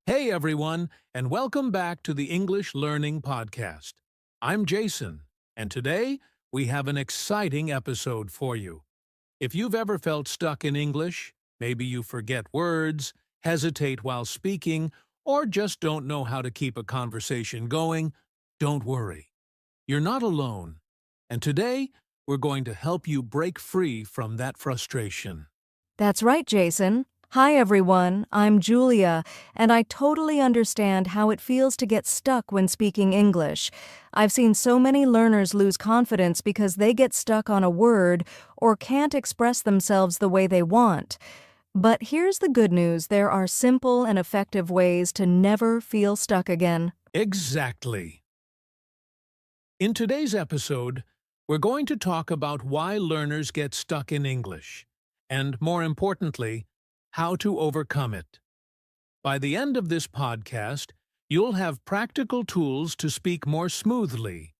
Hey everyone, and welcome back to the English Learning Podcast. I'm Jason, and today we have an exciting episode for you. If you've ever felt stuck in English, maybe you forget words, hesitate while speaking, or just don't know how to keep a conversation going, don't worry. You're not alone, and today we're going to help you break free from that frustration. That's right, Jason. Hi, everyone. I'm Julia, and I totally understand how it feels to get stuck when speaking English. I've seen so many learners lose confidence because they get stuck on a word or can't express themselves the way they want. But here's the good news. There are simple and effective ways to never feel stuck again. Exactly. In today's episode, we're going to talk about why learners get stuck in English, and more importantly, how to overcome it. By the end of this podcast, you'll have practical tools to speak more smoothly,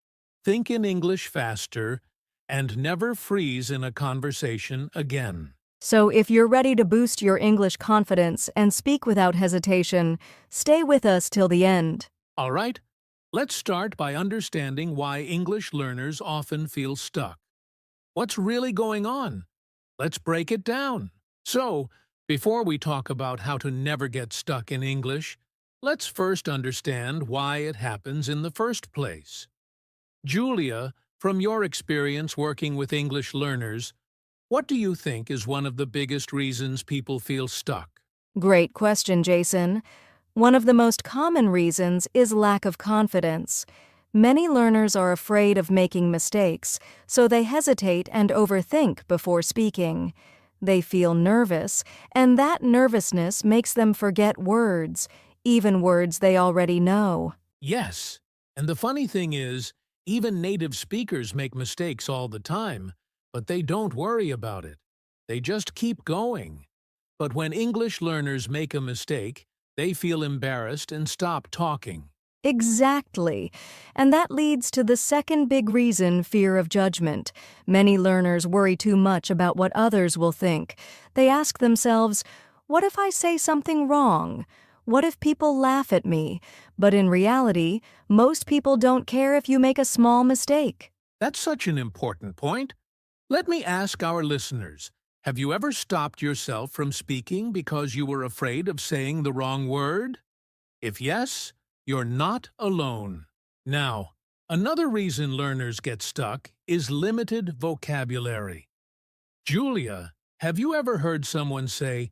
think in English faster, and never freeze in a conversation again. So if you're ready to boost your English confidence and speak without hesitation, stay with us till the end. All right, let's start by understanding why English learners often feel stuck. What's really going on? Let's break it down. So, before we talk about how to never get stuck in English, let's first understand why it happens in the first place. Julia, from your experience working with English learners, what do you think is one of the biggest reasons people feel stuck? Great question, Jason. One of the most common reasons is lack of confidence. Many learners are afraid of making mistakes, so they hesitate and overthink before speaking. They feel nervous, and that nervousness makes them forget words, even words they already know. Yes, and the funny thing is, even native speakers make mistakes all the time, but they don't worry about it. They just keep going. But when English learners make a mistake, they feel embarrassed and stop talking. Exactly. And that leads to the second big reason, fear of judgment. Many learners worry too much about what others will think. They ask themselves, what if I say something wrong? What if people laugh at me? But in reality, most people don't care if you make a small mistake. That's such an important point. Let me ask our listeners, have you ever stopped yourself from speaking because you were afraid of saying the wrong word? If yes, you're not alone. Now, another reason learners get stuck is limited vocabulary. Julia, have you ever heard someone say,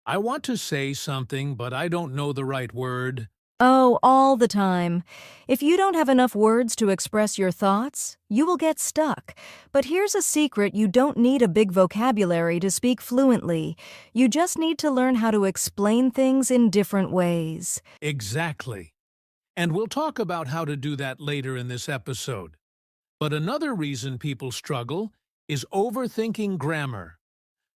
I want to say something, but I don't know the right word? Oh, all the time. If you don't have enough words to express your thoughts, you will get stuck. But here's a secret: you don't need a big vocabulary to speak fluently. You just need to learn how to explain things in different ways. Exactly. And we'll talk about how to do that later in this episode. But another reason people struggle is overthinking grammar.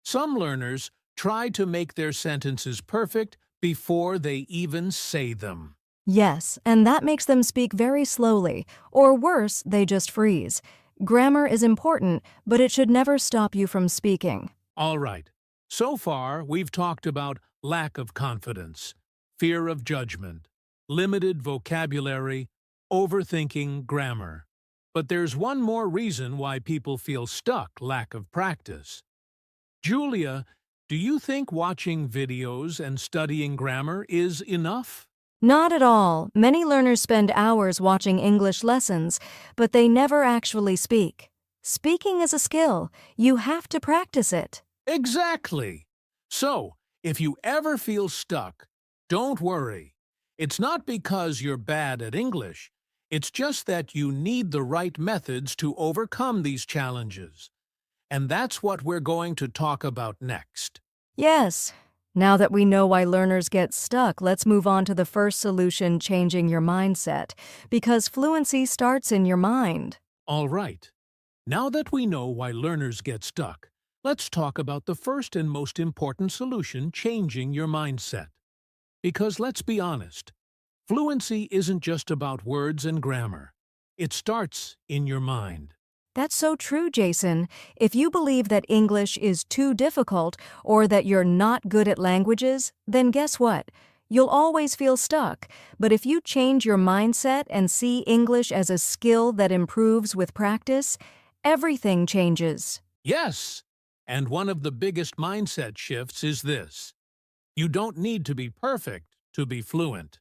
Some learners try to make their sentences perfect before they even say them. Yes, and that makes them speak very slowly, or worse, they just freeze. Grammar is important, but it should never stop you from speaking. All right, so far we've talked about lack of confidence, fear of judgment, limited vocabulary, overthinking grammar. But there's one more reason why people feel stuck: lack of practice. Julia, do you think watching videos and studying grammar is enough? Not at all. Many learners spend hours watching English lessons, but they never actually speak. Speaking is a skill. You have to practice it. Exactly. So, if you ever feel stuck, don't worry. It's not because you're bad at English. It's just that you need the right methods to overcome these challenges. And that's what we're going to talk about next. Yes. Now that we know why learners get stuck, let's move on to the first solution: changing your mindset. Because fluency starts in your mind. All right. Now that we know why learners get stuck, let's talk about the first and most important solution: changing your mindset. Because let's be honest, fluency isn't just about words and grammar. It starts in your mind. That's so true, Jason. If you believe that English is too difficult or that you're not good at languages, then guess what? You'll always feel stuck, but if you change your mindset and see English as a skill that improves with practice, everything changes. Yes, and one of the biggest mindset shifts is this. You don't need to be perfect to be fluent.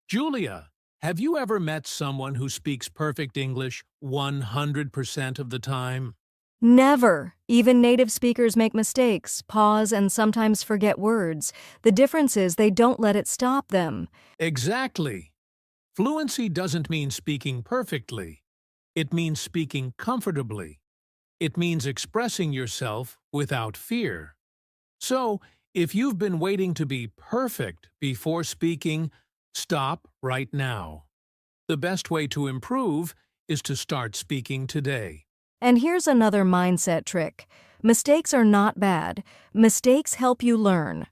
Julia, have you ever met someone who speaks perfect English 100% of the time? Never. Even native speakers make mistakes, pause, and sometimes forget words. The difference is they don't let it stop them. Exactly. Fluency doesn't mean speaking perfectly. It means speaking comfortably. It means expressing yourself without fear. So, if you've been waiting to be perfect before speaking, stop right now. The best way to improve is to start speaking today. And here's another mindset trick. Mistakes are not bad. Mistakes help you learn.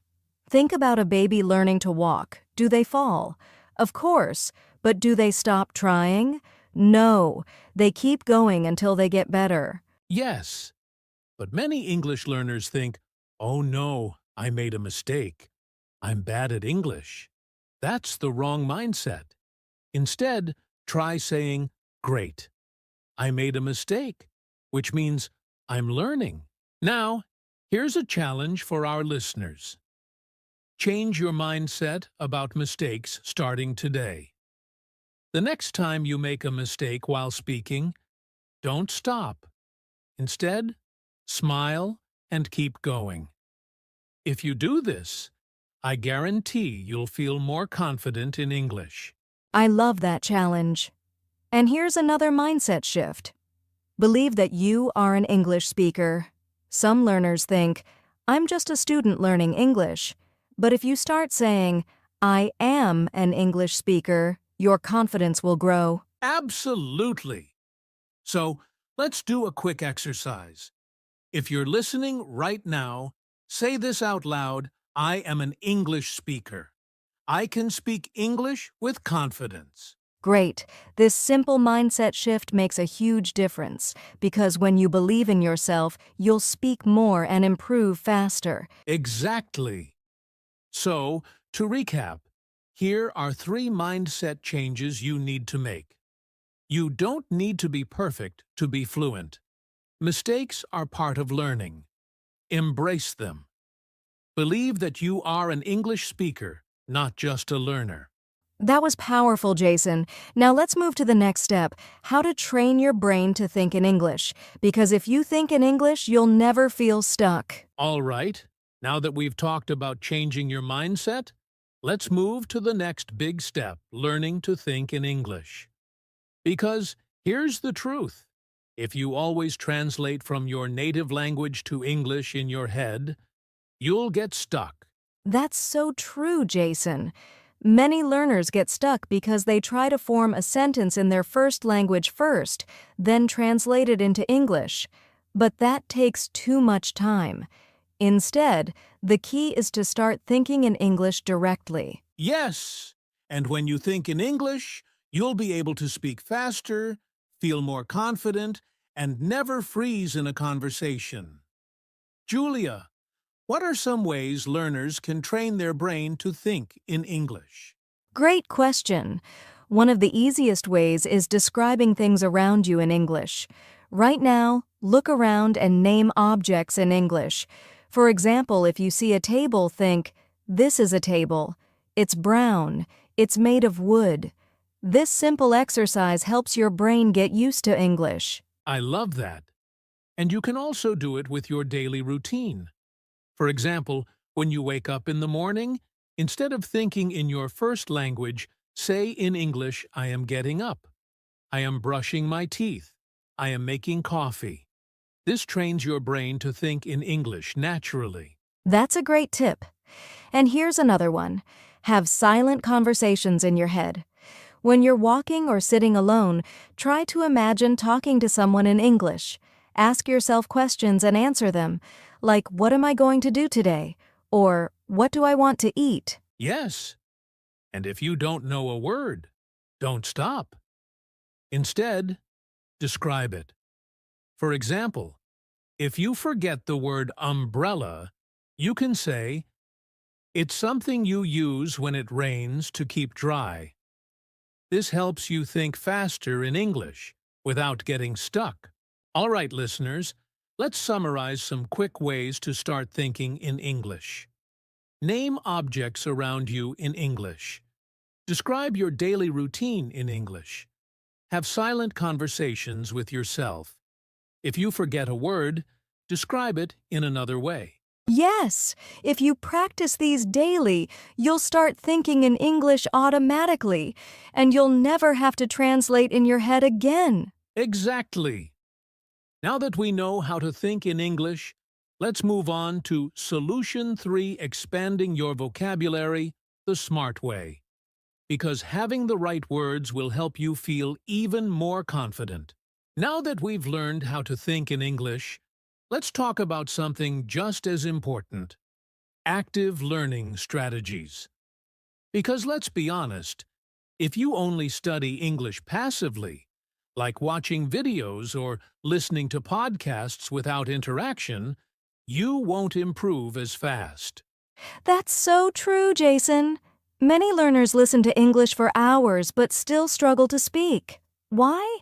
Think about a baby learning to walk. Do they fall? Of course, but do they stop trying? No, they keep going until they get better. Yes, but many English learners think, oh no, I made a mistake. I'm bad at English. That's the wrong mindset. Instead, try saying, great. I made a mistake, which means I'm learning. Now, here's a challenge for our listeners. Change your mindset about mistakes starting today. The next time you make a mistake while speaking, don't stop. Instead, smile and keep going. If you do this, I guarantee you'll feel more confident in English. I love that challenge. And here's another mindset shift. Believe that you are an English speaker. Some learners think, I'm just a student learning English. But if you start saying, I am an English speaker, your confidence will grow. Absolutely. So, let's do a quick exercise. If you're listening right now, say this out loud, I am an English speaker. I can speak English with confidence. Great. This simple mindset shift makes a huge difference because when you believe in yourself, you'll speak more and improve faster. Exactly. So, to recap, here are 3 mindset changes you need to make. You don't need to be perfect to be fluent. Mistakes are part of learning. Embrace them. Believe that you are an English speaker, not just a learner. That was powerful, Jason. Now let's move to the next step, how to train your brain to think in English. Because if you think in English, you'll never feel stuck. All right, now that we've talked about changing your mindset, let's move to the next big step, learning to think in English. Because here's the truth. If you always translate from your native language to English in your head, you'll get stuck. That's so true, Jason. Many learners get stuck because they try to form a sentence in their first language first, then translate it into English. But that takes too much time. Instead, the key is to start thinking in English directly. Yes, and when you think in English, you'll be able to speak faster, feel more confident, and never freeze in a conversation. Julia, what are some ways learners can train their brain to think in English? Great question. One of the easiest ways is describing things around you in English. Right now, look around and name objects in English. For example, if you see a table, think, this is a table. It's brown. It's made of wood. This simple exercise helps your brain get used to English. I love that. And you can also do it with your daily routine. For example, when you wake up in the morning, instead of thinking in your first language, say in English, I am getting up. I am brushing my teeth. I am making coffee. This trains your brain to think in English naturally. That's a great tip. And here's another one. Have silent conversations in your head. When you're walking or sitting alone, try to imagine talking to someone in English. Ask yourself questions and answer them, like, what am I going to do today? Or, what do I want to eat? Yes, and if you don't know a word, don't stop. Instead, describe it. For example, if you forget the word umbrella, you can say, It's something you use when it rains to keep dry. This helps you think faster in English without getting stuck. All right, listeners, let's summarize some quick ways to start thinking in English. Name objects around you in English. Describe your daily routine in English. Have silent conversations with yourself. If you forget a word, describe it in another way. Yes, if you practice these daily, you'll start thinking in English automatically, and you'll never have to translate in your head again. Exactly. Now that we know how to think in English, let's move on to Solution 3, expanding your vocabulary the smart way. Because having the right words will help you feel even more confident. Now that we've learned how to think in English, let's talk about something just as important: active learning strategies. Because let's be honest, if you only study English passively, like watching videos or listening to podcasts without interaction, you won't improve as fast. That's so true, Jason. Many learners listen to English for hours but still struggle to speak. Why?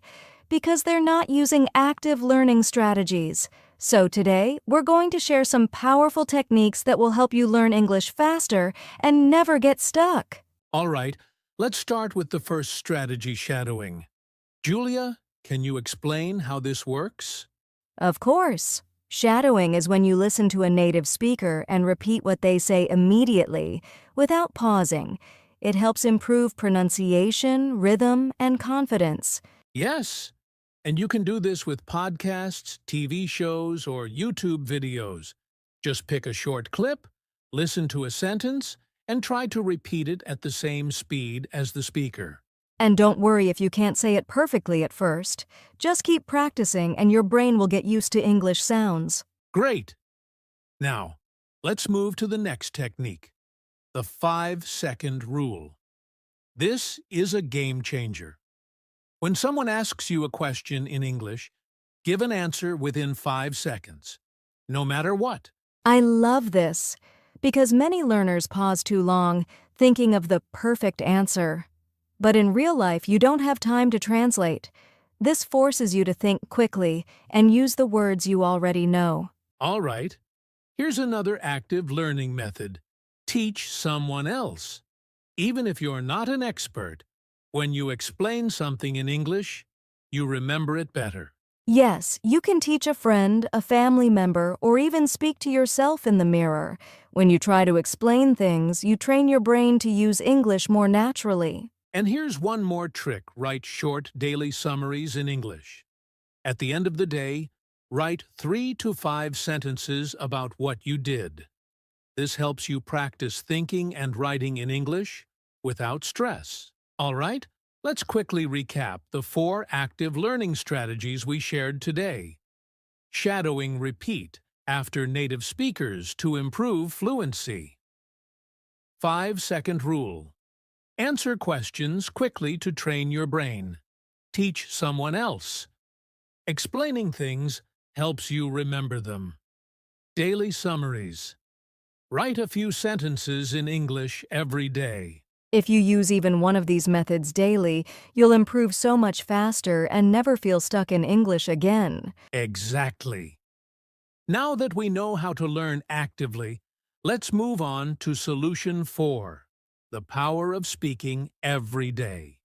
Because they're not using active learning strategies. So today, we're going to share some powerful techniques that will help you learn English faster and never get stuck. All right, let's start with the first strategy: shadowing. Julia, can you explain how this works? Of course. Shadowing is when you listen to a native speaker and repeat what they say immediately, without pausing. It helps improve pronunciation, rhythm, and confidence. Yes, and you can do this with podcasts, TV shows, or YouTube videos. Just pick a short clip, listen to a sentence, and try to repeat it at the same speed as the speaker. And don't worry if you can't say it perfectly at first. Just keep practicing and your brain will get used to English sounds. Great! Now, let's move to the next technique: the 5-second rule. This is a game changer. When someone asks you a question in English, give an answer within 5 seconds, no matter what. I love this because many learners pause too long, thinking of the perfect answer. But in real life, you don't have time to translate. This forces you to think quickly and use the words you already know. All right, here's another active learning method: teach someone else. Even if you're not an expert, when you explain something in English, you remember it better. Yes, you can teach a friend, a family member, or even speak to yourself in the mirror. When you try to explain things, you train your brain to use English more naturally. And here's one more trick: write short daily summaries in English. At the end of the day, write 3 to 5 sentences about what you did. This helps you practice thinking and writing in English without stress. All right, let's quickly recap the 4 active learning strategies we shared today. Shadowing repeat after native speakers to improve fluency. 5-second rule: answer questions quickly to train your brain. Teach someone else. Explaining things helps you remember them. Daily summaries: write a few sentences in English every day. If you use even one of these methods daily, you'll improve so much faster and never feel stuck in English again. Exactly. Now that we know how to learn actively, let's move on to Solution 4, the power of speaking every day.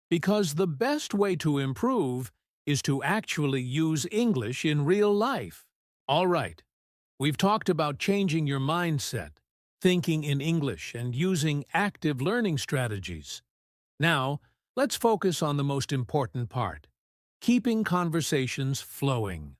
Because the best way to improve is to actually use English in real life. All right, we've talked about changing your mindset, thinking in English, and using active learning strategies. Now, let's focus on the most important part: keeping conversations flowing.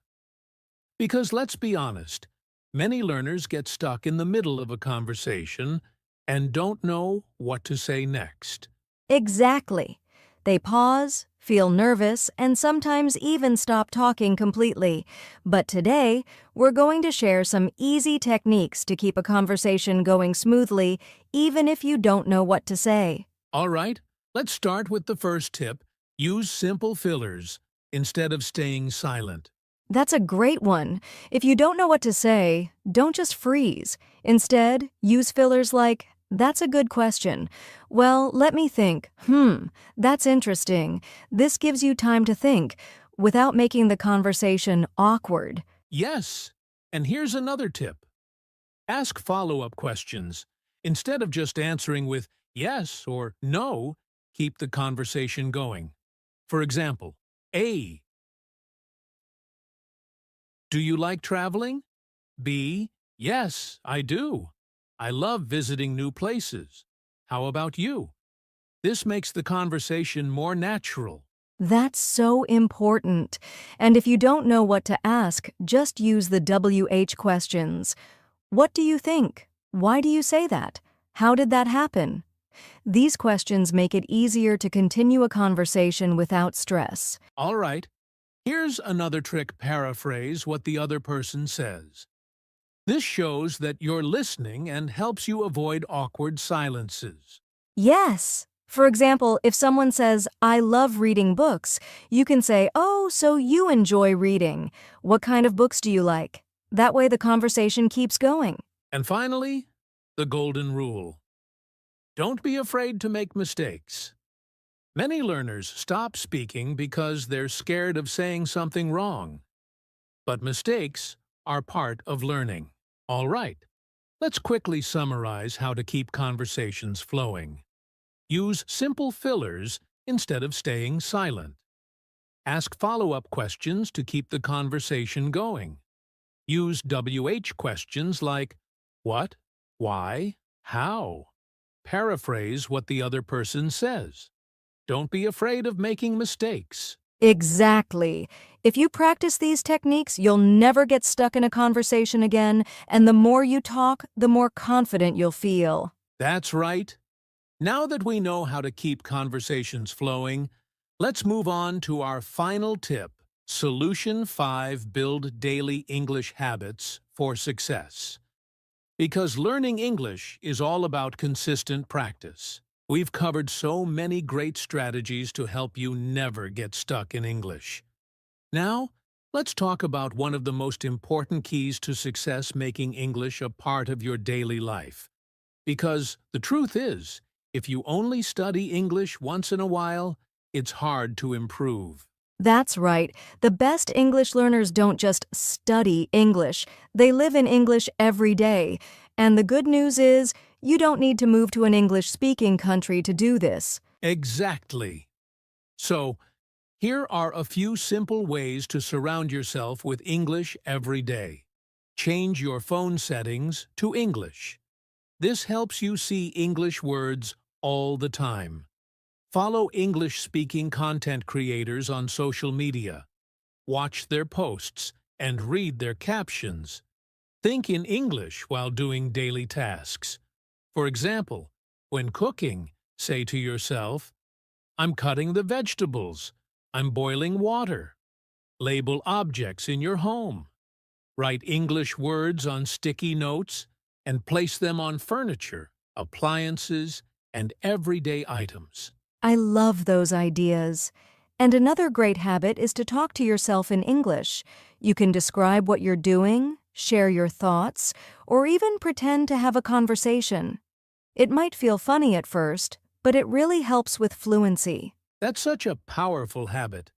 Because let's be honest, many learners get stuck in the middle of a conversation and don't know what to say next. Exactly. They pause, feel nervous, and sometimes even stop talking completely. But today, we're going to share some easy techniques to keep a conversation going smoothly, even if you don't know what to say. All right, let's start with the first tip: use simple fillers instead of staying silent. That's a great one. If you don't know what to say, don't just freeze. Instead, use fillers like, "That's a good question. Well, let me think. That's interesting." This gives you time to think without making the conversation awkward. Yes, and here's another tip. Ask follow-up questions. Instead of just answering with yes or no, keep the conversation going. For example, A. Do you like traveling? B. Yes, I do. I love visiting new places. How about you? This makes the conversation more natural. That's so important. And if you don't know what to ask, just use the WH questions. What do you think? Why do you say that? How did that happen? These questions make it easier to continue a conversation without stress. All right, here's another trick. Paraphrase what the other person says. This shows that you're listening and helps you avoid awkward silences. Yes. For example, if someone says, "I love reading books," you can say, "Oh, so you enjoy reading. What kind of books do you like?" That way the conversation keeps going. And finally, the golden rule. Don't be afraid to make mistakes. Many learners stop speaking because they're scared of saying something wrong. But mistakes are part of learning. All right, let's quickly summarize how to keep conversations flowing. Use simple fillers instead of staying silent. Ask follow-up questions to keep the conversation going. Use WH questions like what, why, how. Paraphrase what the other person says. Don't be afraid of making mistakes. Exactly. If you practice these techniques, you'll never get stuck in a conversation again, and the more you talk, the more confident you'll feel. That's right. Now that we know how to keep conversations flowing, let's move on to our final tip, Solution 5: Build Daily English Habits for Success. Because learning English is all about consistent practice. We've covered so many great strategies to help you never get stuck in English. Now, let's talk about one of the most important keys to success: making English a part of your daily life. Because the truth is, if you only study English once in a while, it's hard to improve. That's right. The best English learners don't just study English. They live in English every day. And the good news is, you don't need to move to an English-speaking country to do this. Exactly. So, here are a few simple ways to surround yourself with English every day. Change your phone settings to English. This helps you see English words all the time. Follow English-speaking content creators on social media. Watch their posts and read their captions. Think in English while doing daily tasks. For example, when cooking, say to yourself, "I'm cutting the vegetables. I'm boiling water." Label objects in your home. Write English words on sticky notes and place them on furniture, appliances, and everyday items. I love those ideas. And another great habit is to talk to yourself in English. You can describe what you're doing, share your thoughts, or even pretend to have a conversation. It might feel funny at first, but it really helps with fluency. That's such a powerful habit.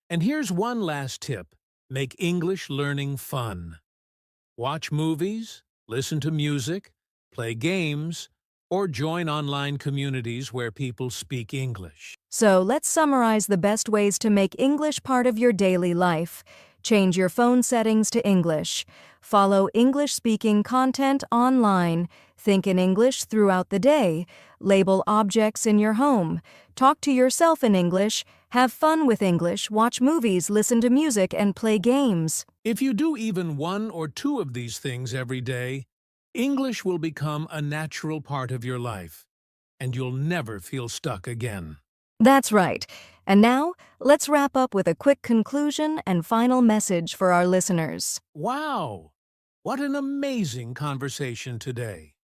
And here's one last tip: make English learning fun. Watch movies, listen to music, play games, or join online communities where people speak English. So let's summarize the best ways to make English part of your daily life. Change your phone settings to English. Follow English-speaking content online. Think in English throughout the day. Label objects in your home. Talk to yourself in English. Have fun with English. Watch movies, listen to music, and play games. If you do even one or two of these things every day, English will become a natural part of your life, and you'll never feel stuck again. That's right. And now, let's wrap up with a quick conclusion and final message for our listeners. Wow! What an amazing conversation today.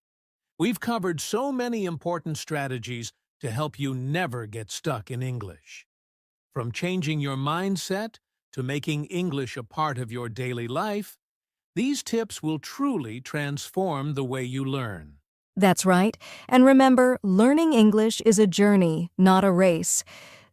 We've covered so many important strategies to help you never get stuck in English. From changing your mindset to making English a part of your daily life, these tips will truly transform the way you learn. That's right. And remember, learning English is a journey, not a race.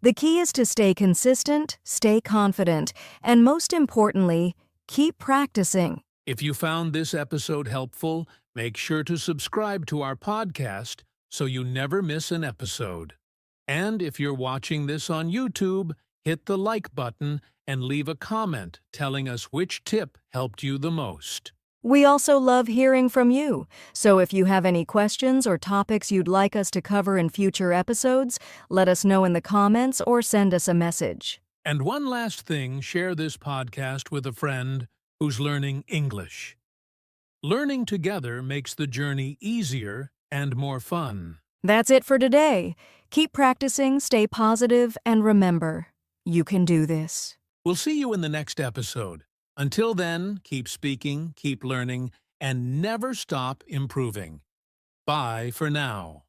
The key is to stay consistent, stay confident, and most importantly, keep practicing. If you found this episode helpful, make sure to subscribe to our podcast so you never miss an episode. And if you're watching this on YouTube, hit the like button and leave a comment telling us which tip helped you the most. We also love hearing from you, so if you have any questions or topics you'd like us to cover in future episodes, let us know in the comments or send us a message. And one last thing, share this podcast with a friend who's learning English. Learning together makes the journey easier and more fun. That's it for today. Keep practicing, stay positive, and remember, you can do this. We'll see you in the next episode. Until then, keep speaking, keep learning, and never stop improving. Bye for now.